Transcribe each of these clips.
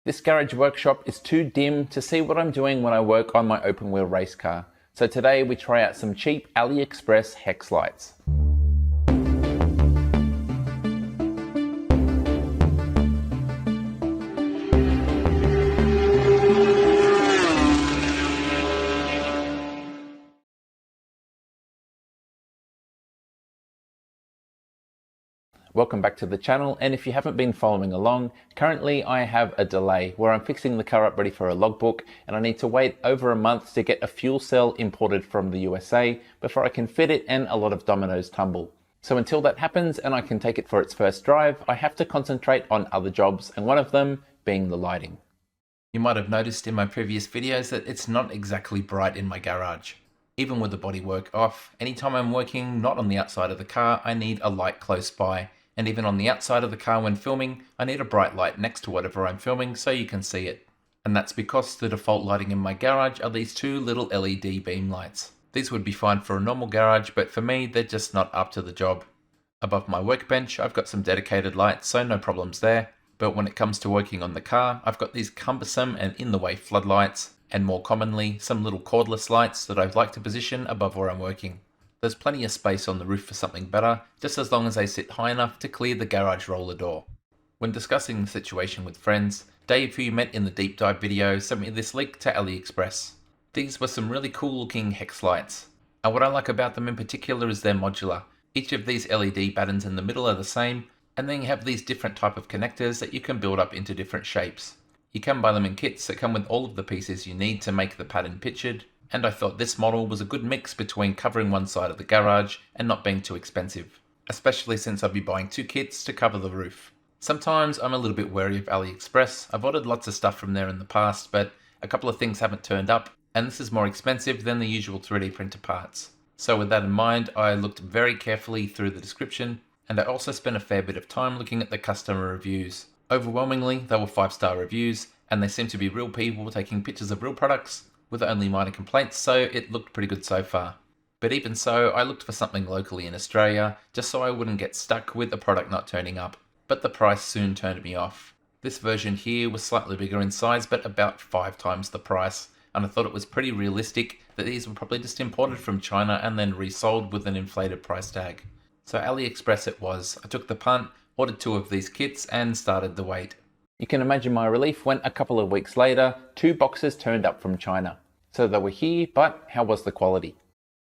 This garage workshop is too dim to see what I'm doing when I work on my open wheel race car. So today we try out some cheap Aliexpress hex lights. Welcome back to the channel, and if you haven't been following along, currently I have a delay where I'm fixing the car up ready for a logbook and I need to wait over a month to get a fuel cell imported from the USA before I can fit it and a lot of dominoes tumble. So until that happens and I can take it for its first drive, I have to concentrate on other jobs, and one of them being the lighting. You might have noticed in my previous videos that it's not exactly bright in my garage. Even with the bodywork off, anytime I'm working not on the outside of the car, I need a light close by. And even on the outside of the car when filming, I need a bright light next to whatever I'm filming so you can see it. And that's because the default lighting in my garage are these two little LED beam lights. These would be fine for a normal garage, but for me, they're just not up to the job. Above my workbench, I've got some dedicated lights, so no problems there. But when it comes to working on the car, I've got these cumbersome and in-the-way floodlights, and more commonly, some little cordless lights that I'd like to position above where I'm working. There's plenty of space on the roof for something better, just as long as they sit high enough to clear the garage roller door. When discussing the situation with friends, Dave, who you met in the deep dive video, sent me this link to Aliexpress. These were some really cool looking hex lights. And what I like about them in particular is they're modular. Each of these LED buttons in the middle are the same, and then you have these different type of connectors that you can build up into different shapes. You can buy them in kits that come with all of the pieces you need to make the pattern pictured, and I thought this model was a good mix between covering one side of the garage and not being too expensive, especially since I'll be buying two kits to cover the roof. Sometimes I'm a little bit wary of AliExpress. I've ordered lots of stuff from there in the past, but a couple of things haven't turned up, and this is more expensive than the usual 3D printer parts. So with that in mind, I looked very carefully through the description, and I also spent a fair bit of time looking at the customer reviews. Overwhelmingly, they were 5-star reviews, and they seem to be real people taking pictures of real products with only minor complaints, so it looked pretty good so far. But even so, I looked for something locally in Australia, just so I wouldn't get stuck with a product not turning up. But the price soon turned me off. This version here was slightly bigger in size, but about 5 times the price, and I thought it was pretty realistic that these were probably just imported from China and then resold with an inflated price tag. So AliExpress it was. I took the punt, ordered 2 of these kits, and started the wait. You can imagine my relief when a couple of weeks later, 2 boxes turned up from China. So they were here, but how was the quality?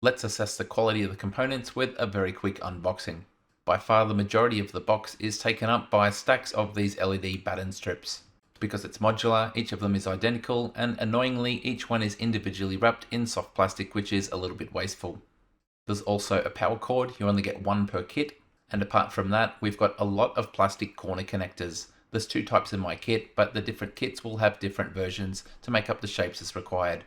Let's assess the quality of the components with a very quick unboxing. By far the majority of the box is taken up by stacks of these LED batten strips. Because it's modular, each of them is identical, and annoyingly each one is individually wrapped in soft plastic, which is a little bit wasteful. There's also a power cord, you only get 1 per kit, and apart from that we've got a lot of plastic corner connectors. There's 2 types in my kit, but the different kits will have different versions to make up the shapes as required.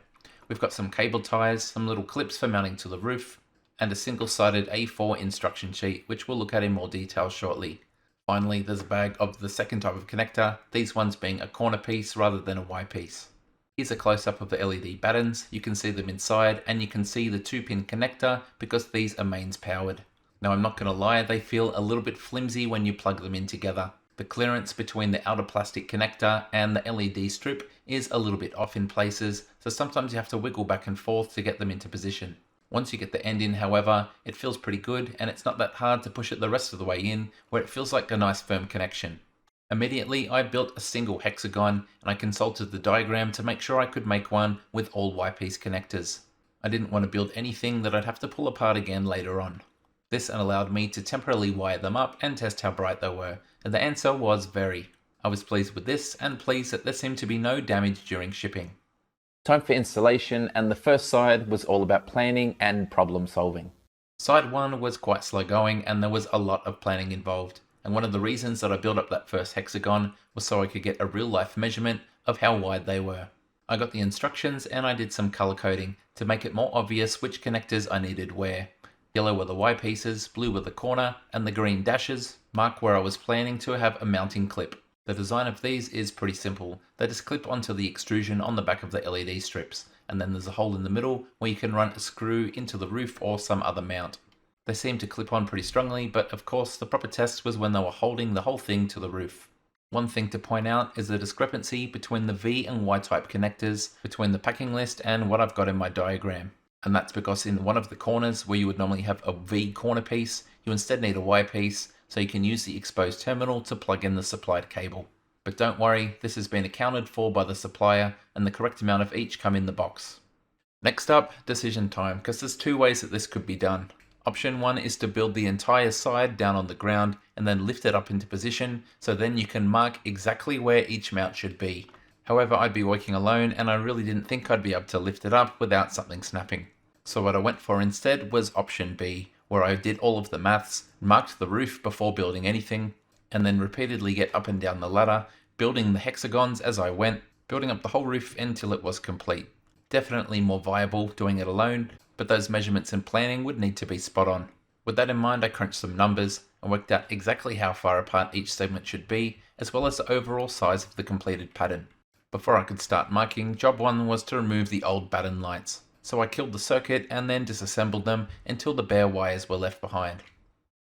We've got some cable ties, some little clips for mounting to the roof, and a single-sided A4 instruction sheet, which we'll look at in more detail shortly. Finally, there's a bag of the second type of connector, these ones being a corner piece rather than a Y piece. Here's a close-up of the LED buttons. You can see them inside, and you can see the 2-pin connector because these are mains powered. Now I'm not going to lie, they feel a little bit flimsy when you plug them in together. The clearance between the outer plastic connector and the LED strip is a little bit off in places, so sometimes you have to wiggle back and forth to get them into position. Once you get the end in, however, it feels pretty good, and it's not that hard to push it the rest of the way in, where it feels like a nice firm connection. Immediately I built a single hexagon, and I consulted the diagram to make sure I could make one with all Y-piece connectors. I didn't want to build anything that I'd have to pull apart again later on. This allowed me to temporarily wire them up and test how bright they were, and the answer was very. I was pleased with this, and pleased that there seemed to be no damage during shipping. Time for installation, and the first side was all about planning and problem solving. Side 1 was quite slow going, and there was a lot of planning involved, and one of the reasons that I built up that first hexagon was so I could get a real life measurement of how wide they were. I got the instructions and I did some color coding to make it more obvious which connectors I needed where. Yellow were the Y pieces, blue were the corner, and the green dashes mark where I was planning to have a mounting clip. The design of these is pretty simple. They just clip onto the extrusion on the back of the LED strips, and then there's a hole in the middle where you can run a screw into the roof or some other mount. They seem to clip on pretty strongly, but of course the proper test was when they were holding the whole thing to the roof. One thing to point out is the discrepancy between the V and Y type connectors between the packing list and what I've got in my diagram. And that's because in one of the corners where you would normally have a V corner piece, you instead need a Y piece, so you can use the exposed terminal to plug in the supplied cable. But don't worry, this has been accounted for by the supplier and the correct amount of each come in the box. Next up, decision time, because there's two ways that this could be done. Option 1 is to build the entire side down on the ground and then lift it up into position, so then you can mark exactly where each mount should be. However, I'd be working alone and I really didn't think I'd be able to lift it up without something snapping. So what I went for instead was option B, where I did all of the maths, marked the roof before building anything, and then repeatedly get up and down the ladder, building the hexagons as I went, building up the whole roof until it was complete. Definitely more viable doing it alone, but those measurements and planning would need to be spot on. With that in mind, I crunched some numbers and worked out exactly how far apart each segment should be, as well as the overall size of the completed pattern. Before I could start marking, job 1 was to remove the old batten lights. So I killed the circuit and then disassembled them until the bare wires were left behind.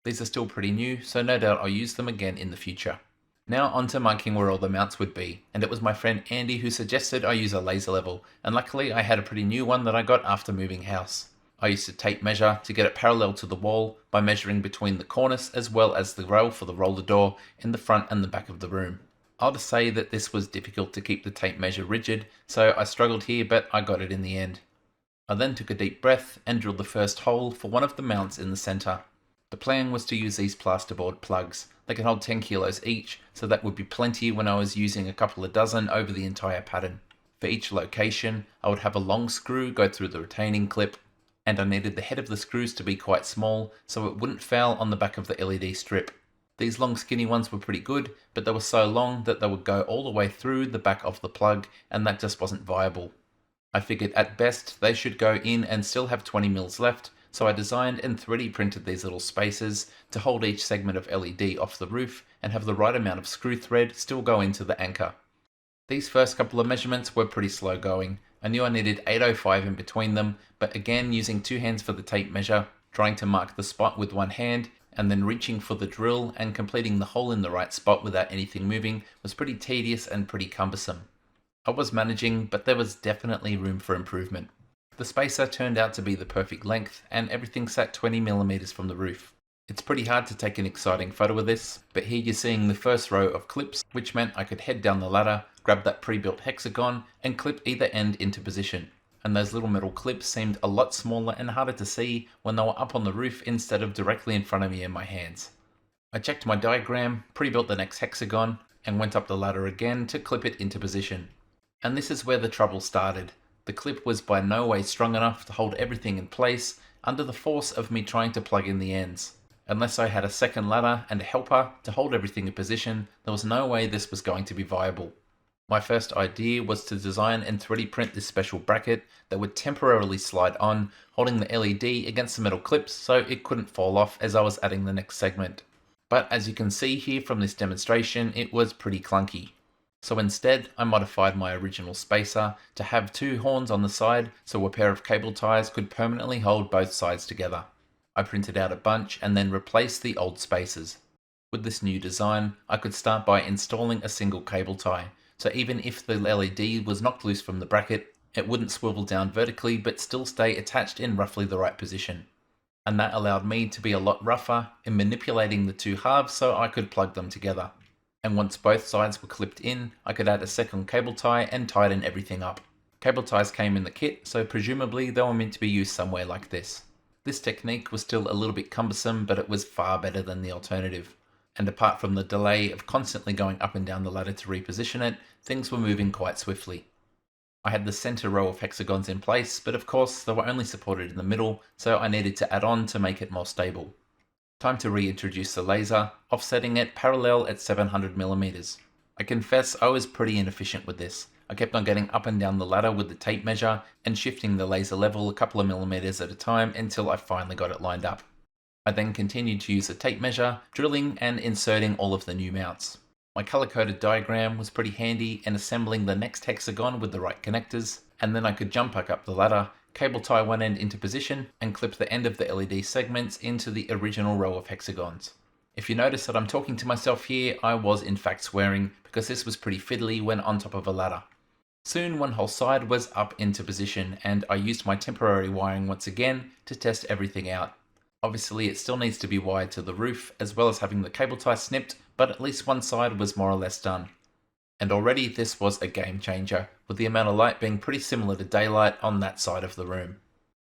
These are still pretty new, so no doubt I'll use them again in the future. Now onto marking where all the mounts would be, and it was my friend Andy who suggested I use a laser level, and luckily I had a pretty new one that I got after moving house. I used a tape measure to get it parallel to the wall by measuring between the cornice as well as the rail for the roller door in the front and the back of the room. I'll just say that this was difficult to keep the tape measure rigid, so I struggled here, but I got it in the end. I then took a deep breath and drilled the first hole for one of the mounts in the center. The plan was to use these plasterboard plugs. They can hold 10 kilos each, so that would be plenty when I was using a couple of dozen over the entire pattern. For each location, I would have a long screw go through the retaining clip, and I needed the head of the screws to be quite small so it wouldn't foul on the back of the LED strip. These long skinny ones were pretty good, but they were so long that they would go all the way through the back of the plug, and that just wasn't viable. I figured at best they should go in and still have 20 mils left, so I designed and 3D printed these little spaces to hold each segment of LED off the roof and have the right amount of screw thread still go into the anchor. These first couple of measurements were pretty slow going. I knew I needed 805 in between them, but again using two hands for the tape measure, trying to mark the spot with one hand, and then reaching for the drill and completing the hole in the right spot without anything moving was pretty tedious and pretty cumbersome. I was managing, but there was definitely room for improvement. The spacer turned out to be the perfect length, and everything sat 20mm from the roof. It's pretty hard to take an exciting photo of this, but here you're seeing the first row of clips, which meant I could head down the ladder, grab that pre-built hexagon, and clip either end into position. And those little metal clips seemed a lot smaller and harder to see when they were up on the roof instead of directly in front of me in my hands. I checked my diagram, pre-built the next hexagon, and went up the ladder again to clip it into position. And this is where the trouble started. The clip was by no way strong enough to hold everything in place under the force of me trying to plug in the ends. Unless I had a second ladder and a helper to hold everything in position, there was no way this was going to be viable. My first idea was to design and 3D print this special bracket that would temporarily slide on, holding the LED against the metal clips so it couldn't fall off as I was adding the next segment. But as you can see here from this demonstration, it was pretty clunky. So instead, I modified my original spacer to have two horns on the side so a pair of cable ties could permanently hold both sides together. I printed out a bunch and then replaced the old spacers. With this new design, I could start by installing a single cable tie, so even if the LED was knocked loose from the bracket, it wouldn't swivel down vertically but still stay attached in roughly the right position. And that allowed me to be a lot rougher in manipulating the two halves so I could plug them together. And once both sides were clipped in, I could add a second cable tie and tighten everything up. Cable ties came in the kit, so presumably they were meant to be used somewhere like this. This technique was still a little bit cumbersome, but it was far better than the alternative. And apart from the delay of constantly going up and down the ladder to reposition it, things were moving quite swiftly. I had the center row of hexagons in place, but of course they were only supported in the middle, so I needed to add on to make it more stable. Time to reintroduce the laser, offsetting it parallel at 700mm. I confess I was pretty inefficient with this. I kept on getting up and down the ladder with the tape measure and shifting the laser level a couple of millimeters at a time until I finally got it lined up. I then continued to use the tape measure, drilling and inserting all of the new mounts. My color-coded diagram was pretty handy in assembling the next hexagon with the right connectors, and then I could jump back up the ladder, cable tie one end into position, and clip the end of the LED segments into the original row of hexagons. If you notice that I'm talking to myself here, I was in fact swearing because this was pretty fiddly when on top of a ladder. Soon one whole side was up into position and I used my temporary wiring once again to test everything out. Obviously it still needs to be wired to the roof as well as having the cable tie snipped, but at least one side was more or less done. And already this was a game changer, with the amount of light being pretty similar to daylight on that side of the room.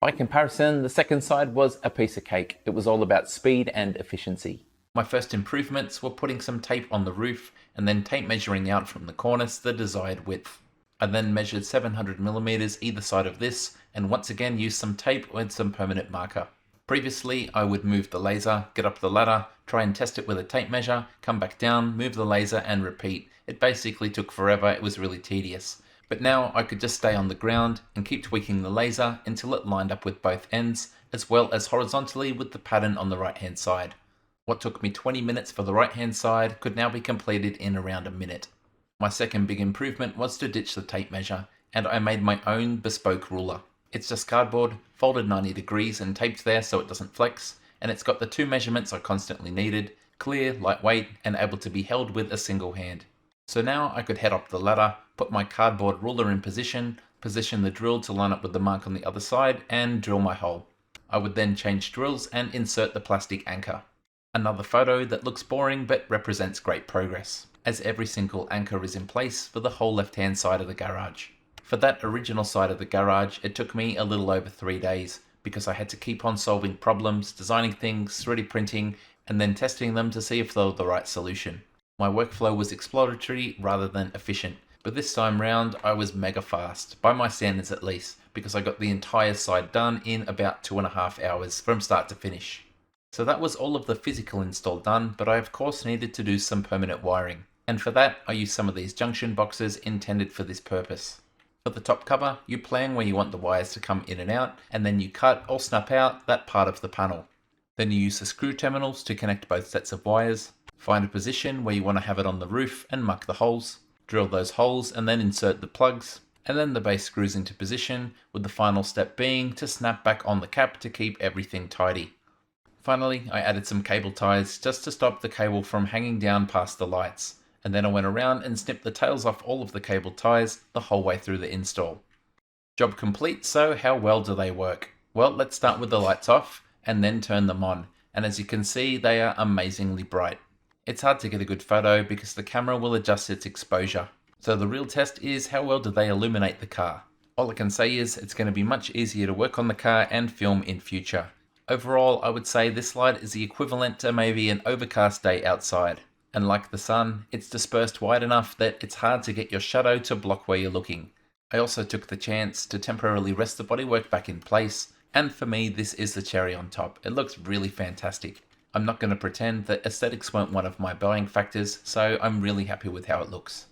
By comparison, the second side was a piece of cake. It was all about speed and efficiency. My first improvements were putting some tape on the roof and then tape measuring out from the cornice the desired width. I then measured 700mm either side of this and once again used some tape with some permanent marker. Previously, I would move the laser, get up the ladder, try and test it with a tape measure, come back down, move the laser and repeat. It basically took forever, it was really tedious. But now I could just stay on the ground and keep tweaking the laser until it lined up with both ends, as well as horizontally with the pattern on the right hand side. What took me 20 minutes for the right hand side could now be completed in around a minute. My second big improvement was to ditch the tape measure, and I made my own bespoke ruler. It's just cardboard, folded 90 degrees and taped there so it doesn't flex, and it's got the two measurements I constantly needed, clear, lightweight, and able to be held with a single hand. So now I could head up the ladder, put my cardboard ruler in position the drill to line up with the mark on the other side, and drill my hole. I would then change drills and insert the plastic anchor. Another photo that looks boring but represents great progress, as every single anchor is in place for the whole left-hand side of the garage. For that original side of the garage, it took me a little over 3 days, because I had to keep on solving problems, designing things, 3D printing, and then testing them to see if they were the right solution. My workflow was exploratory rather than efficient, but this time round I was mega fast, by my standards at least, because I got the entire side done in about 2.5 hours from start to finish. So that was all of the physical install done, but I of course needed to do some permanent wiring, and for that I used some of these junction boxes intended for this purpose. For the top cover, you plan where you want the wires to come in and out, and then you cut or snap out that part of the panel. Then you use the screw terminals to connect both sets of wires, find a position where you want to have it on the roof and mark the holes, drill those holes and then insert the plugs, and then the base screws into position, with the final step being to snap back on the cap to keep everything tidy. Finally, I added some cable ties just to stop the cable from hanging down past the lights, and then I went around and snipped the tails off all of the cable ties the whole way through the install. Job complete, so how well do they work? Well, let's start with the lights off and then turn them on, and as you can see they are amazingly bright. It's hard to get a good photo because the camera will adjust its exposure. So the real test is how well do they illuminate the car. All I can say is it's going to be much easier to work on the car and film in future. Overall, I would say this light is the equivalent to maybe an overcast day outside. And like the sun, it's dispersed wide enough that it's hard to get your shadow to block where you're looking. I also took the chance to temporarily rest the bodywork back in place, and for me this is the cherry on top. It looks really fantastic. I'm not going to pretend that aesthetics weren't one of my buying factors, so I'm really happy with how it looks.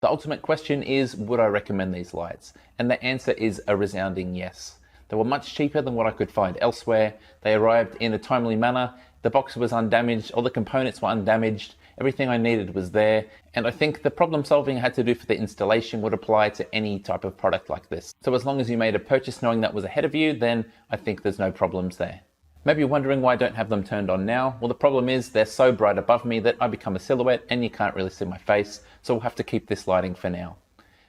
The ultimate question is, would I recommend these lights? And the answer is a resounding yes. They were much cheaper than what I could find elsewhere. They arrived in a timely manner. The box was undamaged, all the components were undamaged. Everything I needed was there, and I think the problem solving I had to do for the installation would apply to any type of product like this. So as long as you made a purchase knowing that was ahead of you, then I think there's no problems there. Maybe you're wondering why I don't have them turned on now. Well, the problem is they're so bright above me that I become a silhouette and you can't really see my face, so we'll have to keep this lighting for now.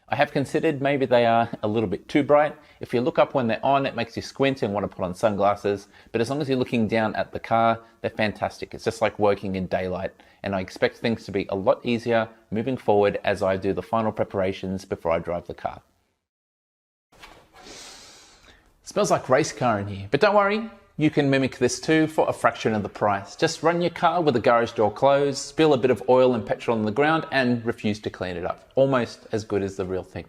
I have considered maybe they are a little bit too bright. If you look up when they're on, it makes you squint and want to put on sunglasses, but as long as you're looking down at the car, they're fantastic. It's just like working in daylight, and I expect things to be a lot easier moving forward as I do the final preparations before I drive the car. Smells like race car in here, but don't worry, you can mimic this too for a fraction of the price. Just run your car with the garage door closed, spill a bit of oil and petrol on the ground and refuse to clean it up. Almost as good as the real thing.